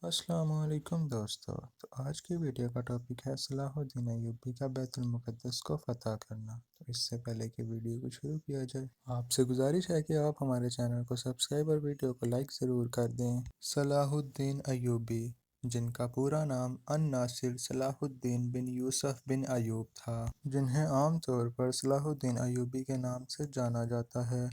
السلام علیکم دوستو، تو آج کی ویڈیو کا ٹاپک ہے صلاح الدین ایوبی کا بیت المقدس کو فتح کرنا۔ تو اس سے پہلے کہ ویڈیو کو شروع کیا جائے، آپ سے گزارش ہے کہ آپ ہمارے چینل کو سبسکرائب اور ویڈیو کو لائک ضرور کر دیں۔ صلاح الدین ایوبی، جن کا پورا نام الناصر صلاح الدین بن یوسف بن ایوب تھا، جنہیں عام طور پر صلاح الدین ایوبی کے نام سے جانا جاتا ہے،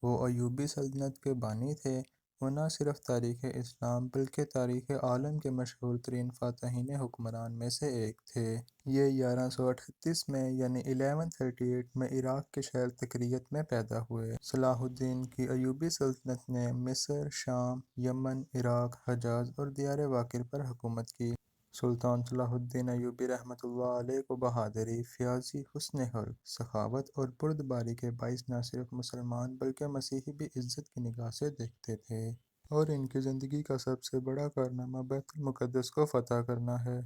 وہ ایوبی سلطنت کے بانی تھے۔ وہ نہ صرف تاریخ اسلام بلکہ تاریخ عالم کے مشہور ترین فاتحین حکمران میں سے ایک تھے۔ یہ 1138 میں یعنی 1138 میں عراق کے شہر تکریت میں پیدا ہوئے۔ صلاح الدین کی ایوبی سلطنت نے مصر، شام، یمن، عراق، حجاز اور دیار باقر پر حکومت کی۔ سلطان صلاح الدین ایوبی رحمۃ اللہ علیہ کو بہادری، فیاضی، حسن خلق، سخاوت اور بردباری کے باعث نہ صرف مسلمان بلکہ مسیحی بھی عزت کی نگاہ سے دیکھتے تھے، اور ان کی زندگی کا سب سے بڑا کارنامہ بیت المقدس کو فتح کرنا ہے۔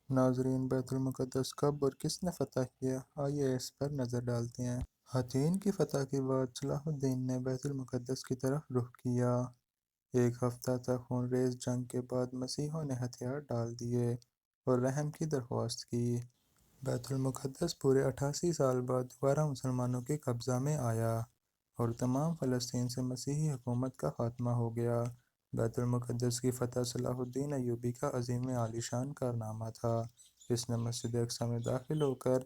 ناظرین، بیت المقدس کب اور کس نے فتح کیا؟ آئیے اس پر نظر ڈالتے ہیں۔ حطین کی فتح کے بعد صلاح الدین نے بیت المقدس کی طرف رخ کیا۔ ایک ہفتہ تک خونریز جنگ کے بعد مسیحیوں نے ہتھیار ڈال دیے اور رحم کی درخواست کی۔ بیت المقدس پورے 88 سال بعد دوبارہ مسلمانوں کے قبضہ میں آیا اور تمام فلسطین سے مسیحی حکومت کا خاتمہ ہو گیا۔ بیت المقدس کی فتح صلاح الدین ایوبی کا عظیم عالیشان کارنامہ تھا۔ اس نے مسجد اقصی میں داخل ہو کر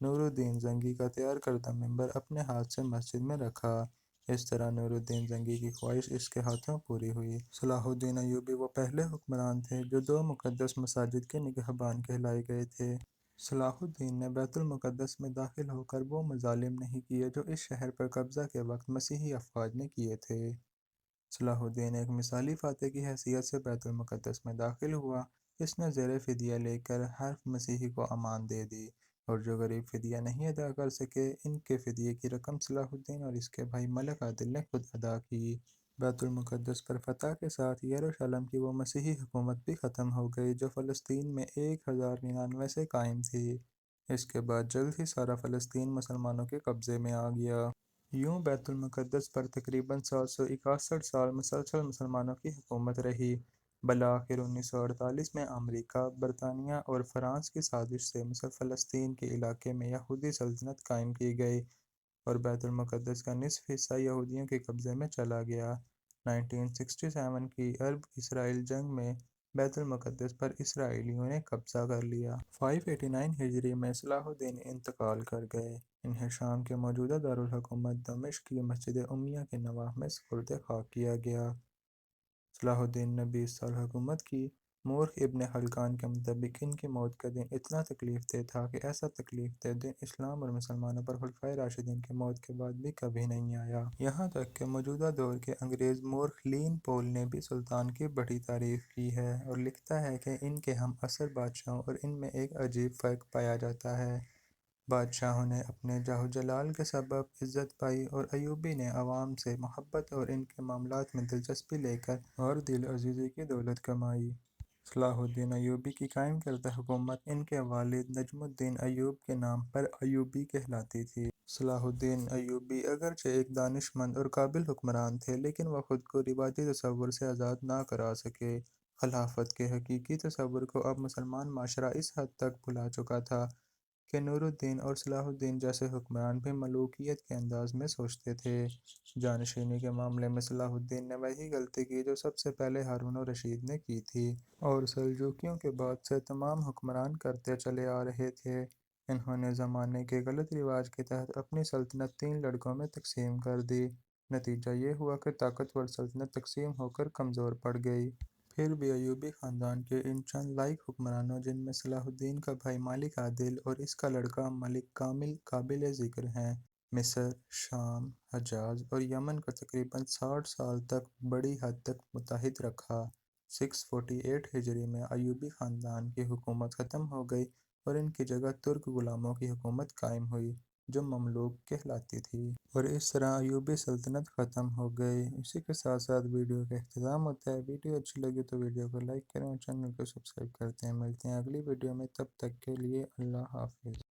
نور الدین زنگی کا تیار کردہ منبر اپنے ہاتھ سے مسجد میں رکھا۔ اس طرح نور الدین زنگی کی خواہش اس کے ہاتھوں پوری ہوئی۔ صلاح الدین ایوبی وہ پہلے حکمران تھے جو دو مقدس مساجد کے نگہبان کہلائے گئے تھے۔ صلاح الدین نے بیت المقدس میں داخل ہو کر وہ مظالم نہیں کیے جو اس شہر پر قبضہ کے وقت مسیحی افواج نے کیے تھے۔ صلاح الدین ایک مثالی فاتح کی حیثیت سے بیت المقدس میں داخل ہوا۔ اس نے زیر فدیہ لے کر ہر مسیحی کو امان دے دی، اور جو غریب فدیہ نہیں ادا کر سکے، ان کے فدیے کی رقم صلاح الدین اور اس کے بھائی ملک عادل نے خود ادا کی۔ بیت المقدس پر فتح کے ساتھ یروشلم کی وہ مسیحی حکومت بھی ختم ہو گئی جو فلسطین میں 1099 سے قائم تھی۔ اس کے بعد جلد ہی سارا فلسطین مسلمانوں کے قبضے میں آ گیا۔ یوں بیت المقدس پر تقریباً 761 سال مسلسل مسلمانوں کی حکومت رہی۔ بالآخر 1948 میں امریکہ، برطانیہ اور فرانس کی سازش سے مصر فلسطین کے علاقے میں یہودی سلطنت قائم کی گئی اور بیت المقدس کا نصف حصہ یہودیوں کے قبضے میں چلا گیا۔ 1967 کی عرب اسرائیل جنگ میں بیت المقدس پر اسرائیلیوں نے قبضہ کر لیا۔ 589 ہجری میں صلاح الدین انتقال کر گئے۔ انہیں شام کے موجودہ دارالحکومت دمشق کی مسجد امیہ کے نواح میں سپرد خاک کیا گیا۔ صلاح الدین نے 20 سال حکومت کی۔ مورخ ابن خلکان کے مطابق ان کی موت کا دن اتنا تکلیف دہ تھا کہ ایسا تکلیف دہ دن اسلام اور مسلمانوں پر خلفائے راشدین کی موت کے بعد بھی کبھی نہیں آیا۔ یہاں تک کہ موجودہ دور کے انگریز مورخ لین پول نے بھی سلطان کی بڑی تعریف کی ہے اور لکھتا ہے کہ ان کے ہم عصر بادشاہوں اور ان میں ایک عجیب فرق پایا جاتا ہے۔ بادشاہوں نے اپنے جاہ و جلال کے سبب عزت پائی اور ایوبی نے عوام سے محبت اور ان کے معاملات میں دلچسپی لے کر اور دل عزیزی کی دولت کمائی۔ صلاح الدین ایوبی کی قائم کردہ حکومت ان کے والد نجم الدین ایوب کے نام پر ایوبی کہلاتی تھی۔ صلاح الدین ایوبی اگرچہ ایک دانش مند اور قابل حکمران تھے، لیکن وہ خود کو روایتی تصور سے آزاد نہ کرا سکے۔ خلافت کے حقیقی تصور کو اب مسلمان معاشرہ اس حد تک بھلا چکا تھا کہ نور الدین اور صلاح الدین جیسے حکمران بھی ملوکیت کے انداز میں سوچتے تھے۔ جانشینی کے معاملے میں صلاح الدین نے وہی غلطی کی جو سب سے پہلے ہارون الرشید نے کی تھی اور سلجوقیوں کے بعد سے تمام حکمران کرتے چلے آ رہے تھے۔ انہوں نے زمانے کے غلط رواج کے تحت اپنی سلطنت 3 لڑکوں میں تقسیم کر دی۔ نتیجہ یہ ہوا کہ طاقتور سلطنت تقسیم ہو کر کمزور پڑ گئی۔ پھر بھی ایوبی خاندان کے ان چند لائق حکمرانوں، جن میں صلاح الدین کا بھائی ملک عادل اور اس کا لڑکا ملک کامل قابل ذکر ہیں، مصر، شام، حجاز اور یمن کو تقریباً 60 سال تک بڑی حد تک متحد رکھا۔ 648 ہجری میں ایوبی خاندان کی حکومت ختم ہو گئی اور ان کی جگہ ترک غلاموں کی حکومت قائم ہوئی جو مملوک کہلاتی تھی، اور اس طرح ایوبی سلطنت ختم ہو گئی۔ اسی کے ساتھ ساتھ ویڈیو کا اختتام ہوتا ہے۔ ویڈیو اچھی لگی تو ویڈیو کو لائک کریں اور چینل کو سبسکرائب کرتے ہیں۔ ملتے ہیں اگلی ویڈیو میں، تب تک کے لیے اللہ حافظ۔